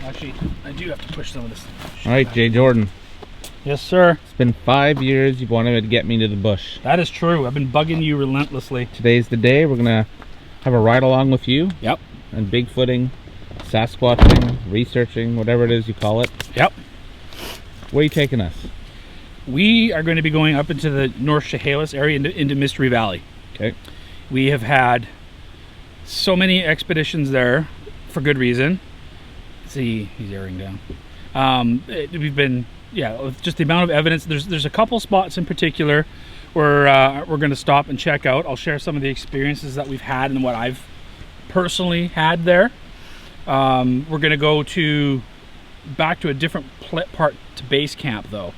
Actually, I do have to push some of this. All right, Jay Jordan. Yes, sir. It's been 5 years you've wanted to get me to the bush. That is true. I've been bugging you relentlessly. Today's the day. We're gonna have a ride along with you. Yep. And Bigfooting, Sasquatching, researching, whatever it is you call it. Yep. Where are you taking us? We are going to be going up into the North Chehalis area, into Mystery Valley. Okay. We have had so many expeditions there for good reason. See, he's airing down. We've been, with just the amount of evidence. There's a couple spots in particular where we're going to stop and check out. I'll share some of the experiences that we've had and what I've personally had there. We're going to go back to a different part to base camp though.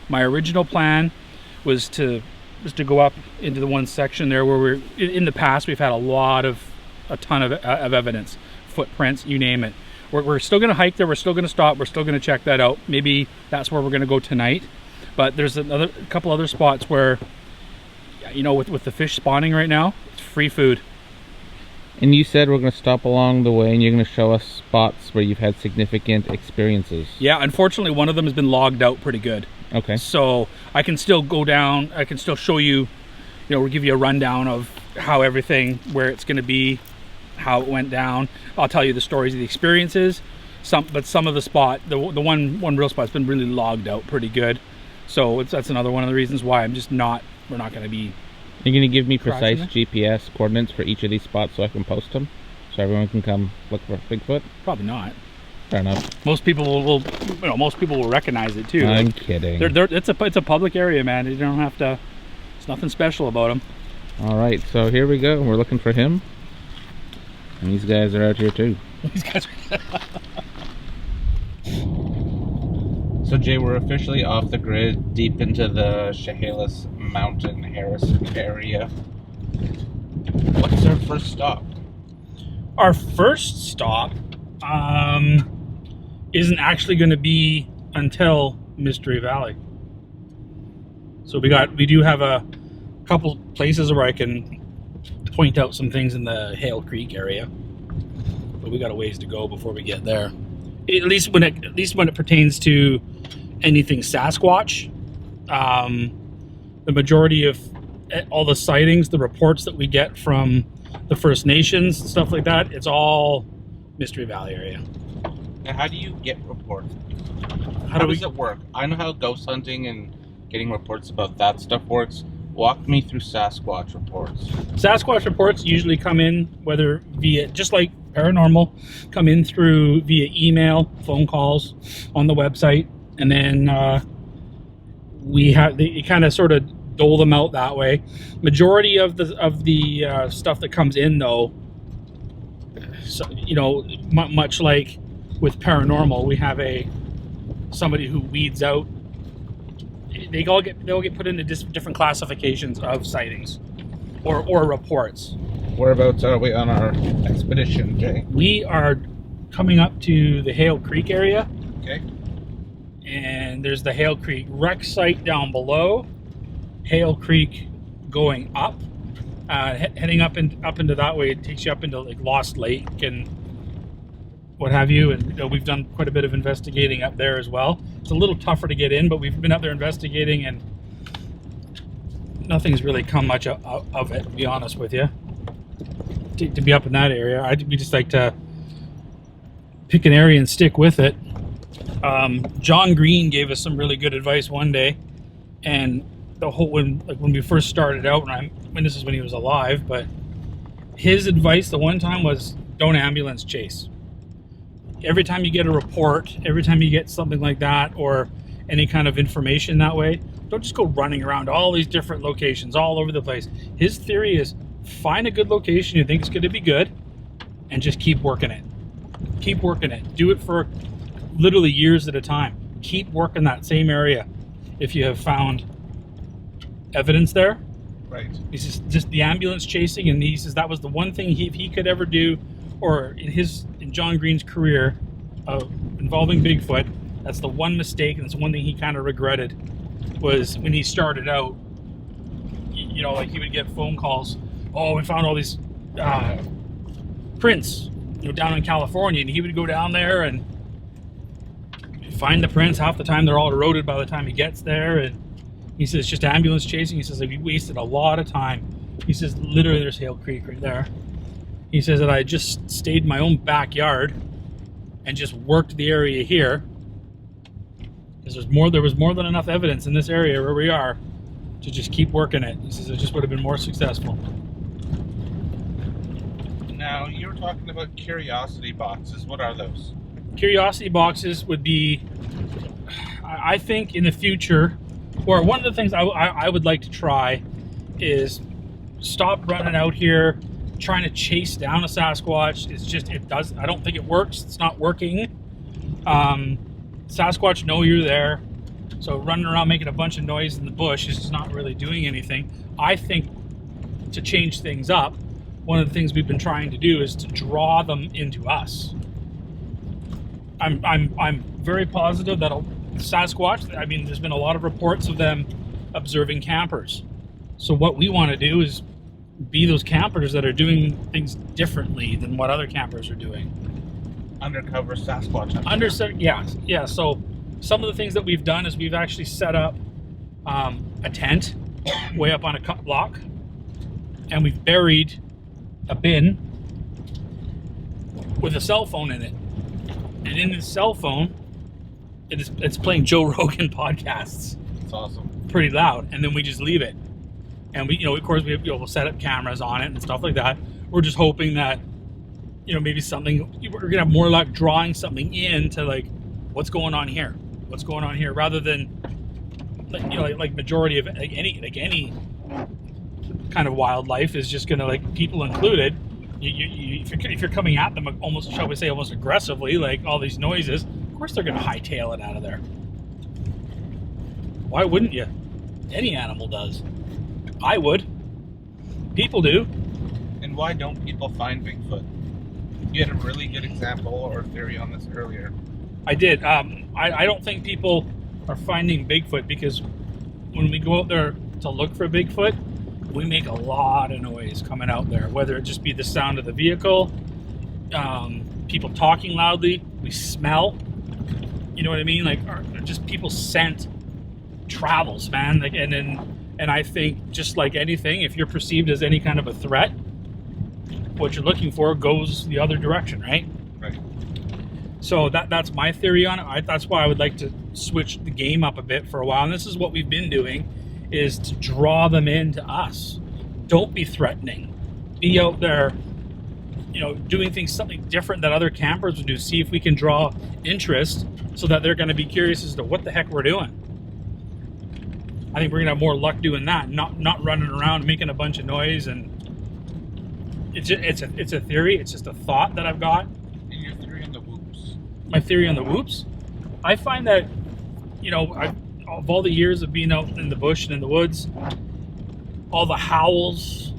My original plan was to go up into the one section there where in the past we've had a ton of evidence, footprints, you name it. We're still going to hike there. We're still going to stop. We're still going to check that out. Maybe that's where we're going to go tonight. But there's a couple other spots where, with the fish spawning right now, it's free food. And you said we're going to stop along the way and you're going to show us spots where you've had significant experiences. Yeah, unfortunately, one of them has been logged out pretty good. Okay. So I can still go down. I can still show you, we'll give you a rundown of how everything, where it's going to be, how it went down. I'll tell you the stories of the experiences. But some of the spot, the one real spot's been really logged out pretty good. So that's another one of the reasons why we're not going to be. You're going to give me precise GPS coordinates for each of these spots so I can post them? So everyone can come look for Bigfoot? Probably not. Fair enough. Most people will recognize it too. I'm kidding. It's a public area, man. You don't have to. It's nothing special about them. All right, so here we go. We're looking for him, and these guys are out here too. These guys are. So Jay, we're officially off the grid, deep into the Chehalis Mountain, Harrison area. What's our first stop? Our first stop isn't actually going to be until Mystery Valley. So we do have a couple places where I can point out some things in the Hale Creek area, but we got a ways to go before we get there. At least when it pertains to anything Sasquatch. The majority of all the sightings, the reports that we get from the First Nations and stuff like that, it's all Mystery Valley area. Now, how do you get reports? How does it work? I know how ghost hunting and getting reports about that stuff works. Walk me through Sasquatch reports. Sasquatch reports usually come in whether via, just like Paranormal, come in via email, phone calls, on the website, and then you kind of sort of dole them out that way. Majority of the stuff that comes in though, so, much like with Paranormal, we have somebody who weeds out. They all get put into different classifications of sightings or reports. Whereabouts are we on our expedition, Jay? We are coming up to the Hale Creek area. Okay. And there's the Hale Creek wreck site down below. Hale Creek going up, heading up into that way. It takes you up into like Lost Lake and what have you. And we've done quite a bit of investigating up there as well. It's a little tougher to get in, but we've been up there investigating and nothing's really come much of it, to be honest with you. To be up in that area, we just like to pick an area and stick with it. John Green gave us some really good advice one day, and when we first started out, this is when he was alive, but his advice the one time was don't ambulance chase. Every time you get a report, every time you get something like that or any kind of information that way, don't just go running around all these different locations all over the place. His theory is find a good location you think is going to be good and just keep working it. Keep working it. Do it for literally years at a time. Keep working that same area. If you have found evidence there, right? This is just the ambulance chasing, and he says that was the one thing he could ever do, or in John Green's career involving Bigfoot, that's the one mistake, and it's one thing he kind of regretted, was when he started out. Like he would get phone calls oh, we found all these prints, down in California, and he would go down there and find the prints. Half the time they're all eroded by the time he gets there, and he says just ambulance chasing. He says like, we wasted a lot of time. He says literally there's Hale Creek right there. He says that I just stayed in my own backyard and just worked the area here because there was more than enough evidence in this area where we are to just keep working it. He says it just would have been more successful. Now, you were talking about curiosity boxes. What are those? Curiosity boxes would be, I think in the future, or one of the things I would like to try is stop running out here trying to chase down a Sasquatch. I don't think it works. It's not working. Sasquatch know you're there, so running around making a bunch of noise in the bush is just not really doing anything. I think to change things up, one of the things we've been trying to do is to draw them into us. I'm very positive that Sasquatch, I mean, there's been a lot of reports of them observing campers. So what we want to do is be those campers that are doing things differently than what other campers are doing. Undercover Sasquatch. Yeah. So some of the things that we've done is we've actually set up a tent way up on a cut block, and we've buried a bin with a cell phone in it. And in the cell phone, it's playing Joe Rogan podcasts. It's awesome. Pretty loud, and then we just leave it. And we, of course, we'll set up cameras on it and stuff like that. We're just hoping that, maybe we're gonna have more luck drawing something in to like, what's going on here, rather than, like majority of any kind of wildlife is just gonna, like, people included. If you're coming at them almost, shall we say, almost aggressively, like all these noises, of course they're gonna hightail it out of there. Why wouldn't you? Any animal does. I would. People do. And why don't people find Bigfoot? You had a really good example or theory on this earlier. I did. I don't think people are finding Bigfoot because when we go out there to look for Bigfoot, we make a lot of noise coming out there, whether it just be the sound of the vehicle, people talking loudly, we smell, you know what I mean? Like, just people's scent travels, man. Like, and I think just like anything, if you're perceived as any kind of a threat, what you're looking for goes the other direction, right? Right. So that's my theory on it. That's why I would like to switch the game up a bit for a while. And this is what we've been doing, is to draw them into us. Don't be threatening. Be out there, doing things something different that other campers would do. See if we can draw interest so that they're going to be curious as to what the heck we're doing. I think we're going to have more luck doing that, not running around making a bunch of noise. And it's a theory. It's just a thought that I've got. And your theory on the whoops? My theory on the whoops? I find that, of all the years of being out in the bush and in the woods, all the howls,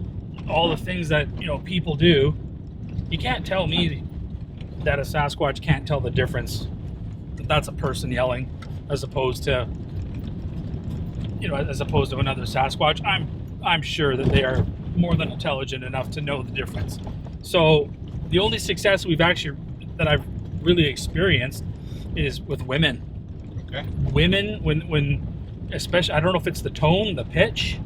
all the things that, people do, you can't tell me that a Sasquatch can't tell the difference. That's a person yelling as opposed to another Sasquatch. I'm sure that they are more than intelligent enough to know the difference. So the only success that I've really experienced is with women. Okay. Women, when especially, I don't know if it's the tone, the pitch,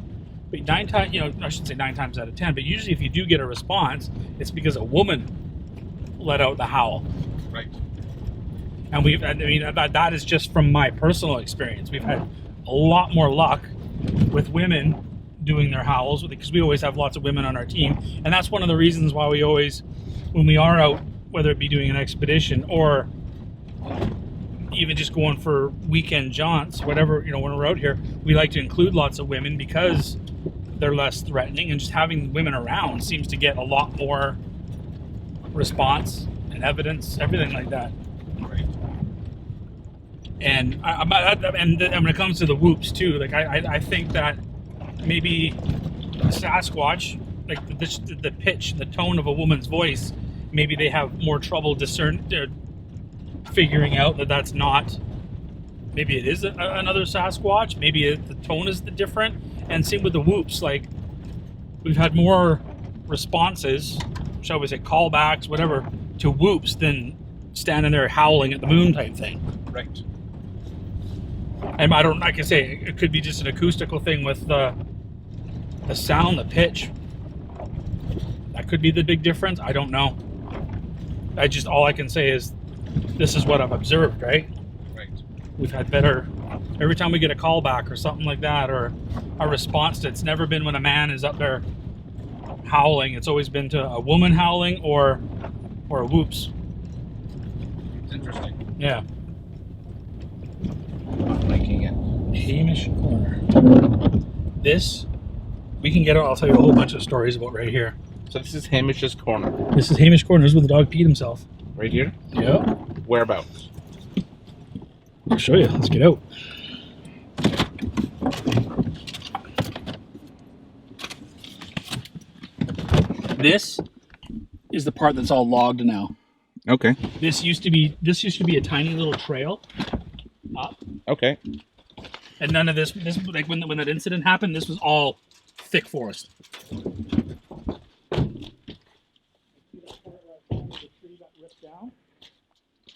but 9 times, I shouldn't say 9 times out of 10, but usually if you do get a response, it's because a woman let out the howl. Right. And that is just from my personal experience. We've had a lot more luck with women doing their howls, because we always have lots of women on our team. And that's one of the reasons why we always, when we are out, whether it be doing an expedition or even just going for weekend jaunts, whatever, when we're out here, we like to include lots of women because they're less threatening, and just having women around seems to get a lot more response and evidence, everything like that. Right. And when it comes to the whoops too, like I think that maybe Sasquatch, like the pitch, the tone of a woman's voice, maybe they have more trouble figuring out that that's not. Maybe it is another Sasquatch. Maybe the tone is different. And same with the whoops. Like, we've had more responses, shall we say callbacks, whatever, to whoops than standing there howling at the moon type thing. Right. And I don't, like I say, it could be just an acoustical thing with the sound, the pitch. That could be the big difference. I don't know. All I can say is this is what I've observed, right? Right. We've had better, every time we get a call back or something like that, or a response to it's never been when a man is up there howling. It's always been to a woman howling or a whoops. It's interesting. Yeah. I'm liking it. Hamish Corner. This, we can get, I'll tell you a whole bunch of stories about right here. So this is Hamish's corner. This is Hamish Corner. This is where the dog peed himself. Right here? Yeah. Whereabouts? I'll show you. Let's get out. This is the part that's all logged now. Okay. This used to be a tiny little trail up. Okay. And none of this like when that incident happened, this was all thick forest.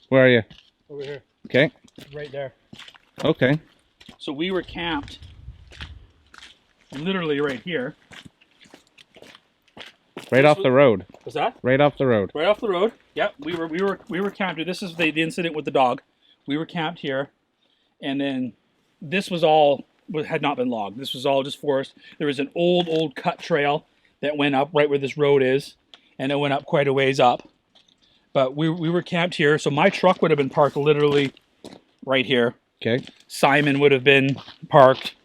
Where are you? Over here. Okay. Right there. Okay. So we were camped literally right here. Right off the road. What's that? Right off the road. Right off the road. Yep. We were camped here. This is the incident with the dog. We were camped here, and then this was all had not been logged. This was all just forest. There was an old cut trail that went up right where this road is, and it went up quite a ways up. But we were camped here, so my truck would have been parked literally right here. Okay. Simon would have been parked,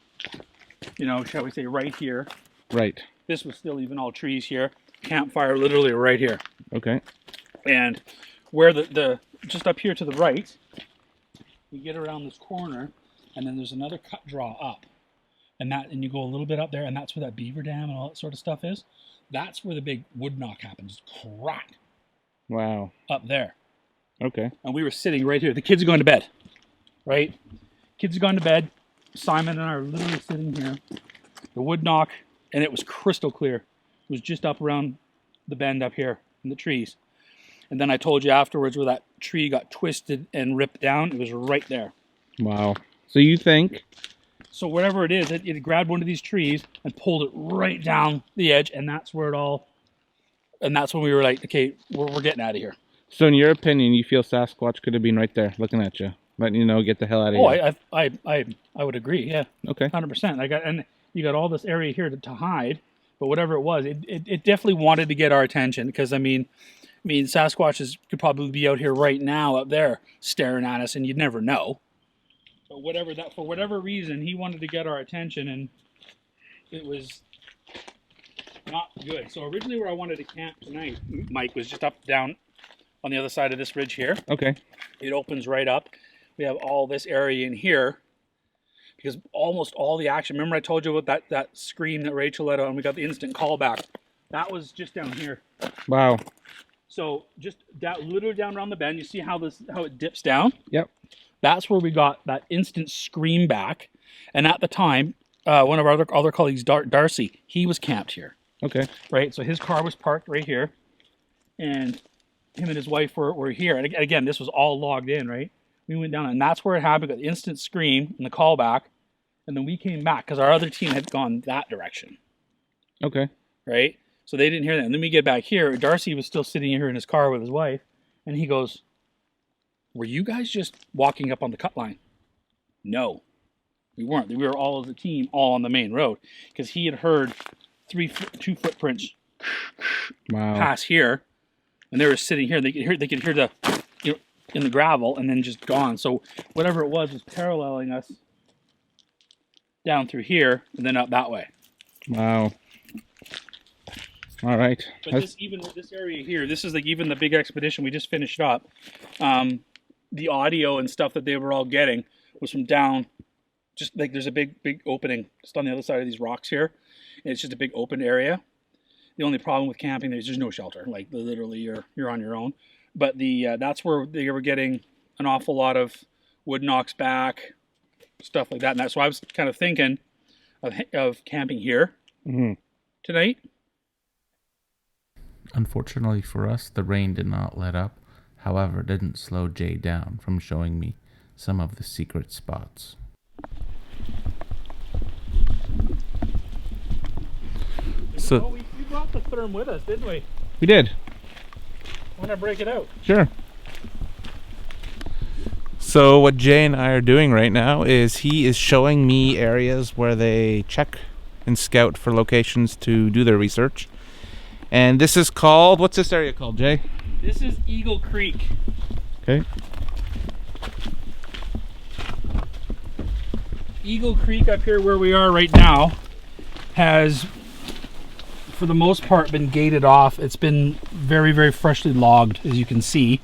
shall we say, right here. Right. This was still even all trees here. Campfire literally right here. Okay. And where the just up here to the right, you get around this corner, and then there's another cut draw up. And you go a little bit up there, and that's where that beaver dam and all that sort of stuff is. That's where the big wood knock happens. Crack. Wow. Up there. Okay. And we were sitting right here. The kids are going to bed. Right? Kids are going to bed. Simon and I are literally sitting here. The wood knock, and it was crystal clear. It was just up around the bend up here in the trees. And then I told you afterwards where that tree got twisted and ripped down. It was right there. Wow. So you think? So whatever it is, it grabbed one of these trees and pulled it right down the edge, and that's where it all... And that's when we were like, okay, we're getting out of here. So in your opinion, you feel Sasquatch could have been right there looking at you, letting you know, get the hell out of here? I would agree, yeah. Okay. 100%. And you got all this area here to hide, but whatever it was, it definitely wanted to get our attention, because I mean Sasquatches could probably be out here right now up there staring at us, and you'd never know. But for whatever reason, he wanted to get our attention, and it was not good. So originally where I wanted to camp tonight, Mike, was just up down on the other side of this ridge here. Okay. It opens right up. We have all this area in here because almost all the action, remember I told you about that scream that Rachel let out and we got the instant callback? That was just down here. Wow. So just literally down around the bend, you see how it dips down? Yep. That's where we got that instant scream back. And at the time, one of our other colleagues, Darcy, he was camped here. Okay. Right? So his car was parked right here. And him and his wife were here. And again, this was all logged in, right? We went down, and that's where it happened. Got the instant scream and the callback. And then we came back because our other team had gone that direction. Okay. Right? So they didn't hear that. And then we get back here. Darcy was still sitting here in his car with his wife. And he goes, were you guys just walking up on the cut line? No, we weren't. We were all as a team, all on the main road. Because he had heard two footprints pass here. And they were sitting here. They could hear the, in the gravel, and then just gone. So whatever it was paralleling us down through here and then up that way. Wow. All right. But this area here, this is like even the big expedition we just finished up. The audio and stuff that they were all getting was from down, just like there's a big opening just on the other side of these rocks here. And it's just a big open area. The only problem with camping there's no shelter. Like literally you're on your own. But that's where they were getting an awful lot of wood knocks back, stuff like that. And that's why I was kind of thinking of camping here tonight. Unfortunately for us, the rain did not let up. However, it didn't slow Jay down from showing me some of the secret spots. So we brought the therm with us, didn't we? we did. Want to break it out? Sure. So what Jay and I are doing right now is he is showing me areas where they check and scout for locations to do their research. And this is called, what's this area called, Jay? This is Eagle Creek. Okay. Eagle Creek up here where we are right now has, for the most part, been gated off. It's been very, very freshly logged, as you can see.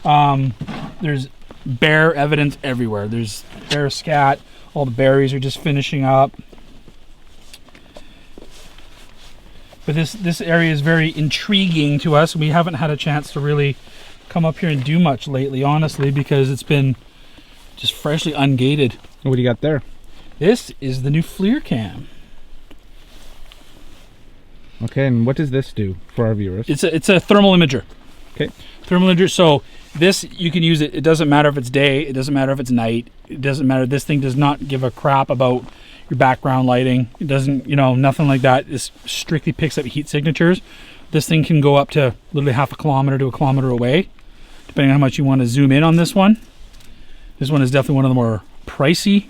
There's bear evidence everywhere. There's bear scat. All the berries are just finishing up. But this area is very intriguing to us. We haven't had a chance to really come up here and do much lately, honestly, because it's been just freshly ungated. What do you got there? This is the new FLIR cam. Okay, and what does this do for our viewers? It's a thermal imager. Okay. Thermal imager. So this, you can use it. It doesn't matter if it's day. It doesn't matter if it's night. It doesn't matter. This thing does not give a crap about your background lighting. It doesn't, nothing like that. This strictly picks up heat signatures. This thing can go up to literally half a kilometer to a kilometer away, depending on how much you want to zoom in on this one. This one is definitely one of the more pricey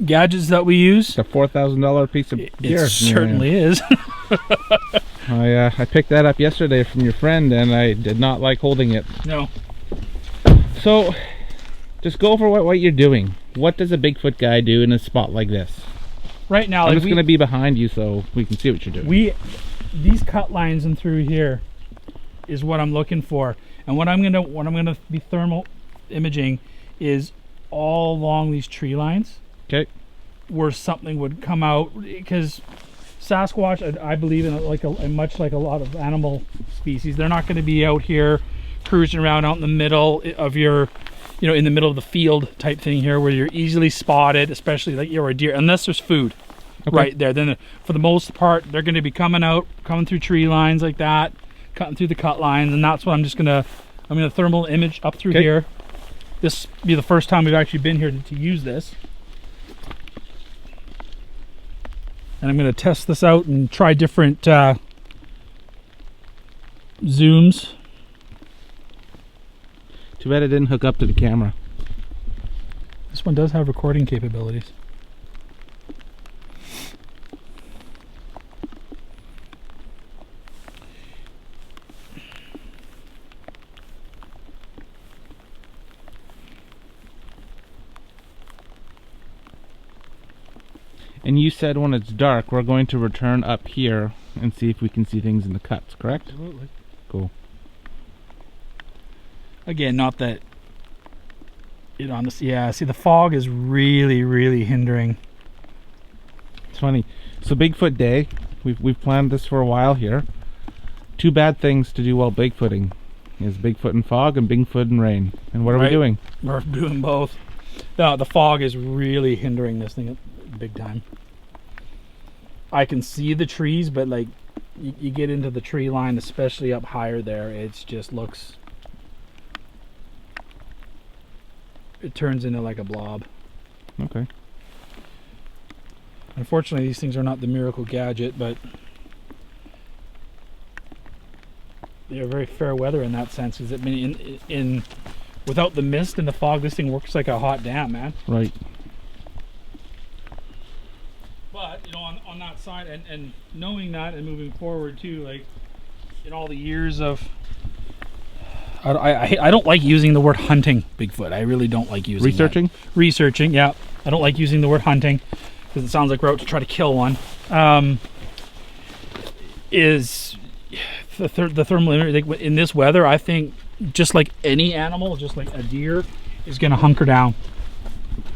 gadgets that we use. It's a $4,000 piece of gear. It certainly is. I picked that up yesterday from your friend, and I did not like holding it. No. So, just go over what you're doing. What does a Bigfoot guy do in a spot like this? Right now, I'm just going to be behind you so we can see what you're doing. These cut lines in through here is what I'm looking for, and what I'm gonna be thermal imaging is all along these tree lines. Okay. Where something would come out, because Sasquatch, I believe, in much like a lot of animal species, they're not going to be out here cruising around out in the middle of your, in the middle of the field type thing here, where you're easily spotted, especially like you're a deer, unless there's food right there. Then for the most part, they're going to be coming through tree lines like that, cutting through the cut lines, and that's what I'm gonna thermal image up through here. This will be the first time we've actually been here to use this. And I'm going to test this out and try different zooms. Too bad it didn't hook up to the camera. This one does have recording capabilities. And you said when it's dark, we're going to return up here and see if we can see things in the cuts, correct? Absolutely. Cool. Again, not that see, the fog is really, really hindering. It's funny. So Bigfoot Day, we've planned this for a while here. Two bad things to do while Bigfooting is Bigfoot and fog and Bigfoot and rain. And what are we doing? We're doing both. No, the fog is really hindering this thing big time. I can see the trees, but like you get into the tree line, especially up higher there, it just looks, it turns into like a blob. Okay. Unfortunately, these things are not the miracle gadget, but they're very fair weather in that sense. Is it in without the mist and the fog, this thing works like a hot dam, man. Right. But on that side, and knowing that and moving forward too, like in all the years of, I don't like using the word hunting Bigfoot. I really don't like using researching. Researching, yeah. I don't like using the word hunting because it sounds like we're out to try to kill one. Is the thermal image in this weather? I think just like any animal, just like a deer, is going to hunker down.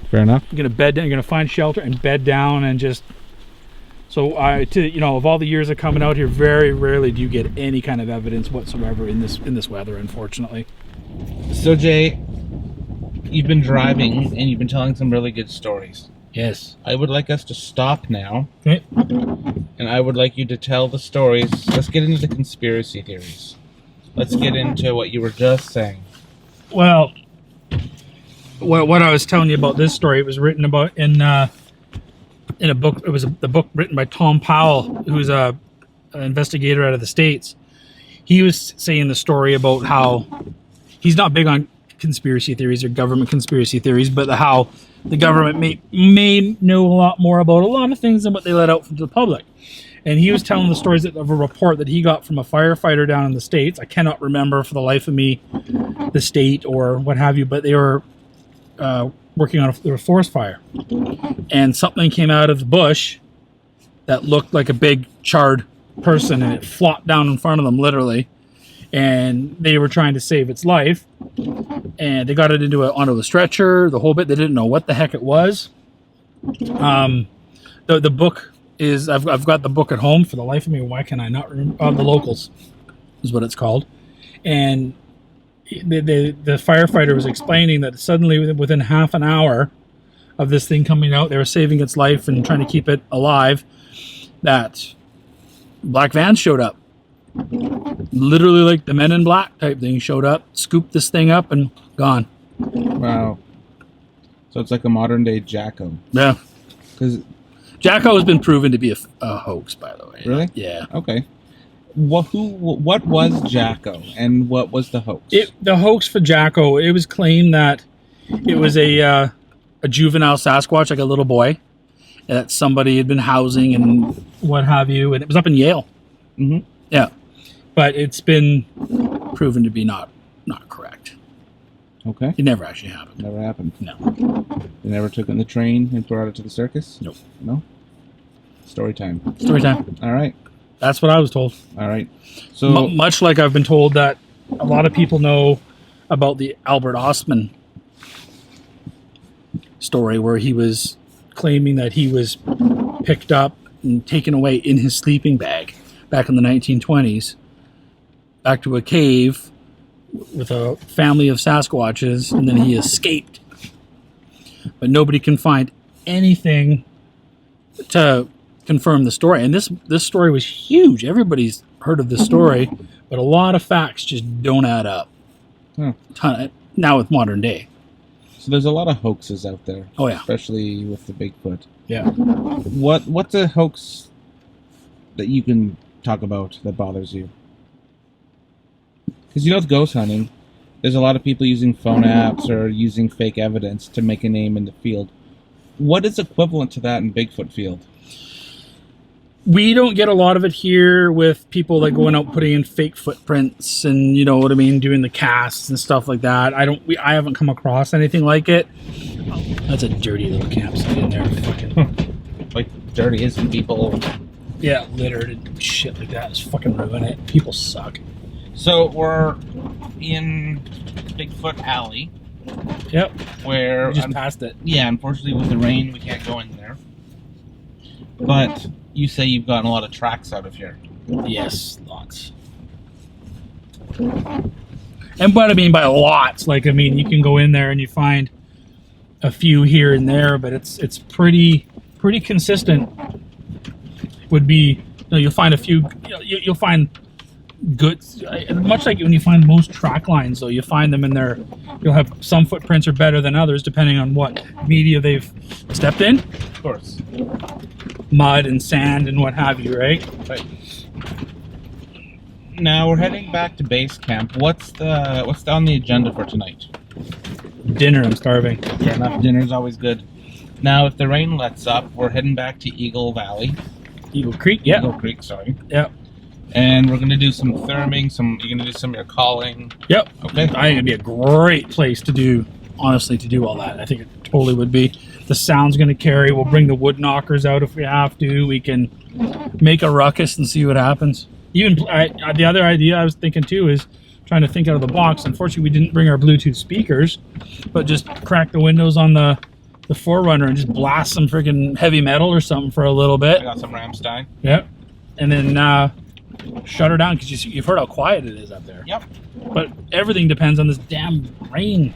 Fair enough. You're going to bed down. You're going to find shelter and bed down and just. So of all the years of coming out here, very rarely do you get any kind of evidence whatsoever in this weather, unfortunately. So Jay, you've been driving and you've been telling some really good stories. Yes. I would like us to stop now, Okay. and I would like you to tell the stories. Let's get into the conspiracy theories. Let's get into what you were just saying. Well, what I was telling you about this story, it was written about in a book. It was the book written by Tom Powell, who's an investigator out of the States. He was saying the story about how he's not big on conspiracy theories or government conspiracy theories, but how the government may know a lot more about a lot of things than what they let out to the public. And he was telling the stories of a report that he got from a firefighter down in the States. I cannot remember for the life of me the state or what have you, but they were working on a forest fire. And something came out of the bush that looked like a big charred person, and it flopped down in front of them, literally. And they were trying to save its life. And they got it onto a stretcher, the whole bit. They didn't know what the heck it was. The book is, I've got the book at home. For the life of me, why can I not remember? The Locals is what it's called. And the firefighter was explaining that suddenly, within half an hour of this thing coming out, they were saving its life and trying to keep it alive, that black vans showed up. Literally like the Men in Black type thing showed up, scooped this thing up, and gone. Wow. So it's like a modern day Jacko. Yeah. Because Jacko has been proven to be a hoax, by the way. Really? Yeah. Okay. What was Jacko, and what was the hoax? The hoax for Jacko, it was claimed that it was a juvenile Sasquatch, like a little boy, that somebody had been housing and what have you, and it was up in Yale. Mm-hmm. Yeah. But it's been proven to be not correct. Okay. It never actually happened. Never happened. No. They never took it in the train and brought it to the circus? Nope. No? Story time. Story time. All right. That's what I was told. All right. So much like I've been told that a lot of people know about the Albert Ostman story, where he was claiming that he was picked up and taken away in his sleeping bag back in the 1920s, back to a cave with a family of Sasquatches, and then he escaped. But nobody can find anything to confirm the story. And this story was huge. Everybody's heard of this story, but a lot of facts just don't add up. Now with modern day. So there's a lot of hoaxes out there. Oh yeah. Especially with the Bigfoot. Yeah. What's a hoax that you can talk about that bothers you? Because with ghost hunting, there's a lot of people using phone apps or using fake evidence to make a name in the field. What is equivalent to that in Bigfoot field? We don't get a lot of it here with people like going out putting in fake footprints and, you know what I mean, doing the casts and stuff like that. I haven't come across anything like it. That's a dirty little campsite in there. Fucking like dirty isn't people? Yeah, littered and shit like that. Just fucking ruin it. People suck. So we're in Bigfoot Alley. Yep. Where we just passed it. Yeah, unfortunately with the rain we can't go in there. But you say you've gotten a lot of tracks out of here. Yes, lots. And what I mean by lots, you can go in there and you find a few here and there, but it's pretty consistent. Would be, you'll find a few, you'll find good, much like when you find most track lines, though, you find them in there. You'll have some footprints are better than others depending on what media they've stepped in. Of course. Mud and sand and what have you, right? Right. Now we're heading back to base camp. What's on the agenda for tonight? Dinner. I'm starving. Fair enough. Dinner's always good. Now, if the rain lets up, we're heading back to Eagle Valley. Eagle Creek, yeah. Eagle Creek, sorry. Yep. And we're gonna do some therming. You're gonna do some of your calling. Yep. Okay. I think it'd be a great place to do all that. I think it totally would be. The sound's gonna carry. We'll bring the wood knockers out if we have to. We can make a ruckus and see what happens. Even the other idea I was thinking too is trying to think out of the box. Unfortunately, we didn't bring our Bluetooth speakers, but just crack the windows on the Forerunner and just blast some freaking heavy metal or something for a little bit. I got some Ramstein. Yep. And then shut her down because you've heard how quiet it is up there. Yep. But everything depends on this damn rain.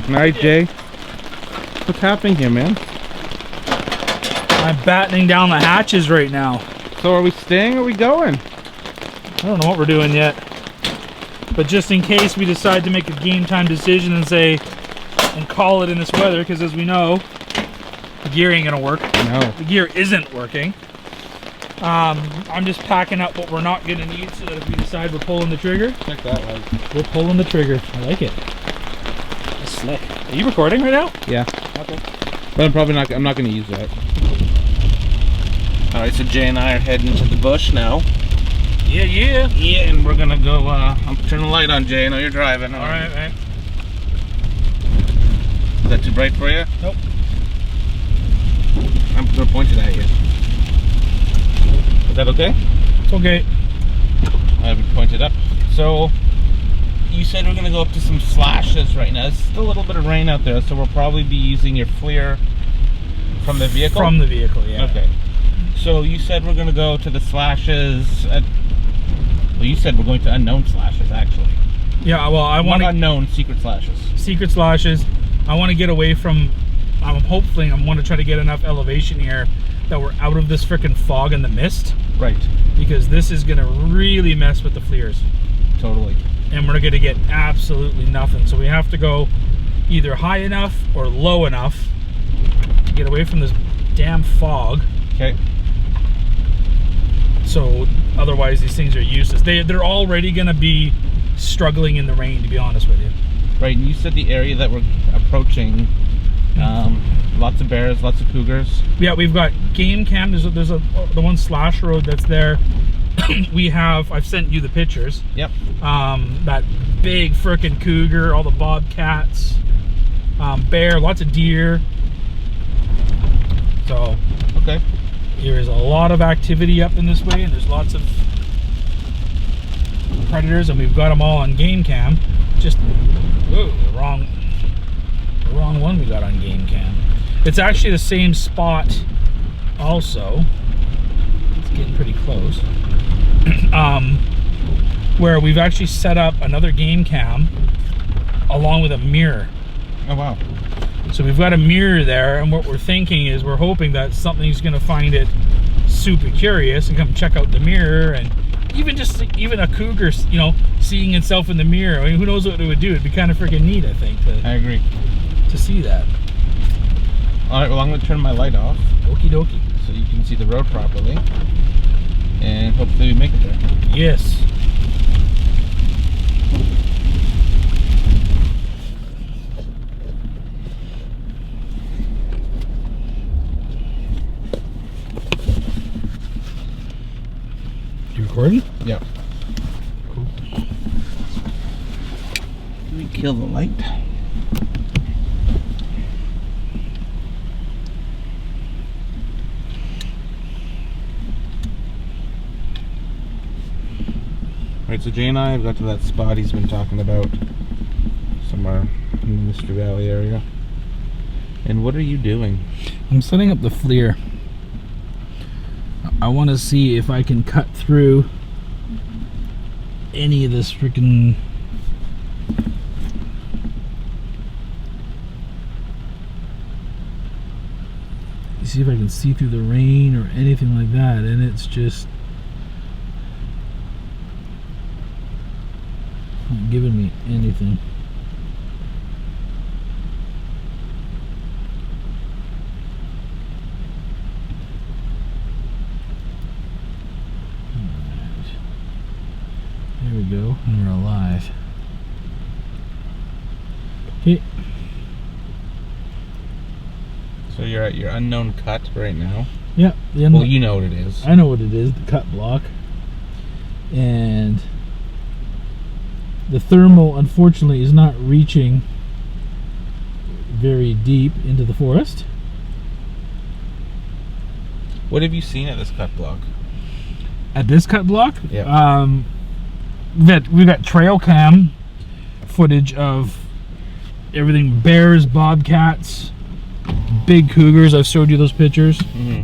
All right, Jay. What's happening here, man? I'm battening down the hatches right now. So are we staying or are we going? I don't know what we're doing yet. But just in case we decide to make a game time decision and call it in this weather, because as we know, the gear ain't gonna work. No. The gear isn't working. I'm just packing up what we're not gonna need so that if we decide we're pulling the trigger, Check that light. we're pulling the trigger. I like it. That's slick. Are you recording right now? Yeah. Okay. But I'm not gonna use that. Alright, so Jay and I are heading to the bush now. Yeah. Yeah, and we're gonna go, I'm turning the light on, Jay. I know you're driving. Alright, man. Is that too bright for you? Nope. I'm gonna point it at you. Is that okay? It's okay. I have it pointed up. So, you said we're gonna go up to some slashes right now. There's still a little bit of rain out there, so we'll probably be using your FLIR from the vehicle? From the vehicle, yeah. Okay. So you said we're gonna go to the slashes at, well, you said we're going to unknown slashes, actually. Yeah, well, I want Not unknown, secret slashes. secret slashes. I want to get away from, I want to try to get enough elevation here that we're out of this freaking fog and the mist. Right. Because this is going to really mess with the FLIRs. Totally. And we're going to get absolutely nothing. So we have to go either high enough or low enough to get away from this damn fog. Okay. So otherwise these things are useless. They're already going to be struggling in the rain, to be honest with you. Right, and you said the area that we're approaching, lots of bears, lots of cougars. Yeah, we've got game cam. There's the one slash road that's there. I've sent you the pictures. Yep. That big frickin' cougar, all the bobcats, bear, lots of deer. So Okay. there is a lot of activity up in this way, and there's lots of predators, and we've got them all on game cam. Just whoa, the wrong one we got on game cam. It's actually the same spot also. It's getting pretty close. Where we've actually set up another game cam along with a mirror. Oh wow. So we've got a mirror there, and what we're thinking is we're hoping that something's going to find it super curious and come check out the mirror, and even a cougar, you know, seeing itself in the mirror. I mean, who knows what it would do? It'd be kind of freaking neat, I think, I agree. to see that. All right, well, I'm going to turn my light off Okie dokie. so you can see the road properly, and hopefully we make it there. Yes. You recording? Yep. Cool. Let me kill the light. Alright, so Jay and I have got to that spot he's been talking about somewhere in the Mystery Valley area. And what are you doing? I'm setting up the FLIR. I want to see if I can cut through any of this freaking see if I can see through the rain or anything like that, and it's just not giving me anything. There we go, and we're alive. Okay. So you're at your unknown cut right now. Yeah. Well, you know what it is. I know what it is, the cut block. And the thermal, unfortunately, is not reaching very deep into the forest. What have you seen at this cut block? At this cut block? Yeah. We've got trail cam footage of everything: bears, bobcats, big cougars. I've showed you those pictures. Mm-hmm.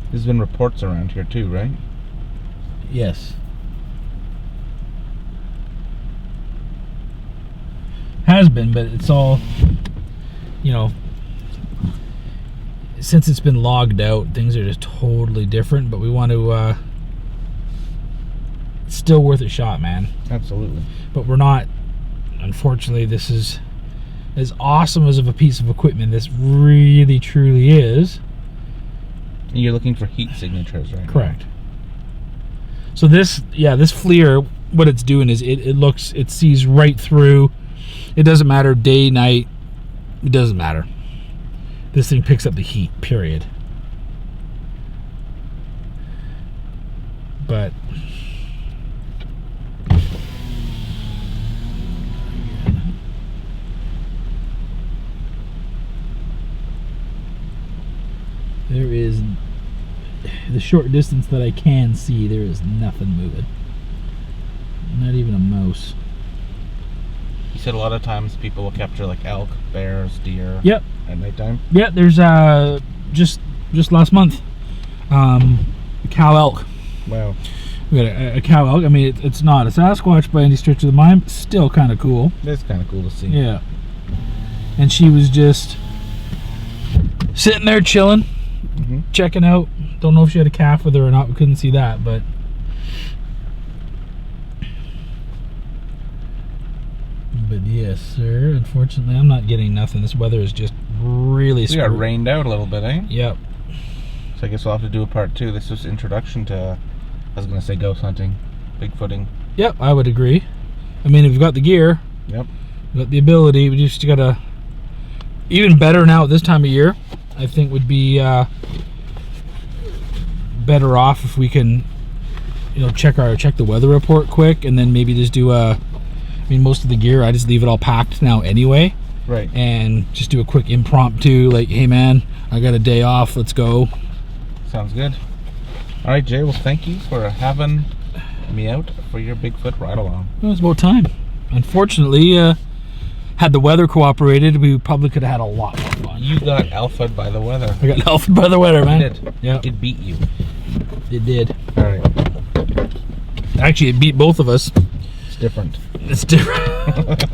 There's been reports around here too, right? Yes. Has been, but it's all you know, since it's been logged out, things are just totally different. But we want to, it's still worth a shot, man. Absolutely. But we're not, unfortunately, this is as awesome as of a piece of equipment this really truly is. And you're looking for heat signatures, right? Correct. So this FLIR, what it's doing is it sees right through. It doesn't matter day, night, it doesn't matter. This thing picks up the heat, period. But there is, the short distance that I can see, there is nothing moving. Not even a mouse. You said a lot of times people will capture like elk, bears, deer. Yep. At nighttime. Yeah, there's just last month, cow elk. Wow. We got a cow elk. I mean, it's not a Sasquatch by any stretch of the mind, but still kind of cool. It's kind of cool to see. Yeah. And she was just sitting there chilling, checking out. Don't know if she had a calf with her or not. We couldn't see that, but yes, sir. Unfortunately, I'm not getting nothing. This weather is just really We got rained out a little bit, eh? Yep. So I guess we'll have to do a part 2. This was introduction to, I was going to say ghost hunting, Bigfooting. Yep, I would agree. I mean, if you've got the gear, yep, we've got the ability, we just gotta, even better now at this time of year, I think would be better off if we can, you know, check the weather report quick, and then maybe just do a, I mean, most of the gear I just leave it all packed now anyway, right, and just do a quick impromptu, like, hey man, I got a day off, let's go. Sounds good. All right, Jay, well, thank you for having me out for your Bigfoot ride along. It was about time. Unfortunately, had the weather cooperated, we probably could have had a lot more fun. You got alphaed by the weather. I got alphaed by the weather, man. It did. Yeah, It beat you. it did. All right. Actually, it beat both of us. It's different. It's different.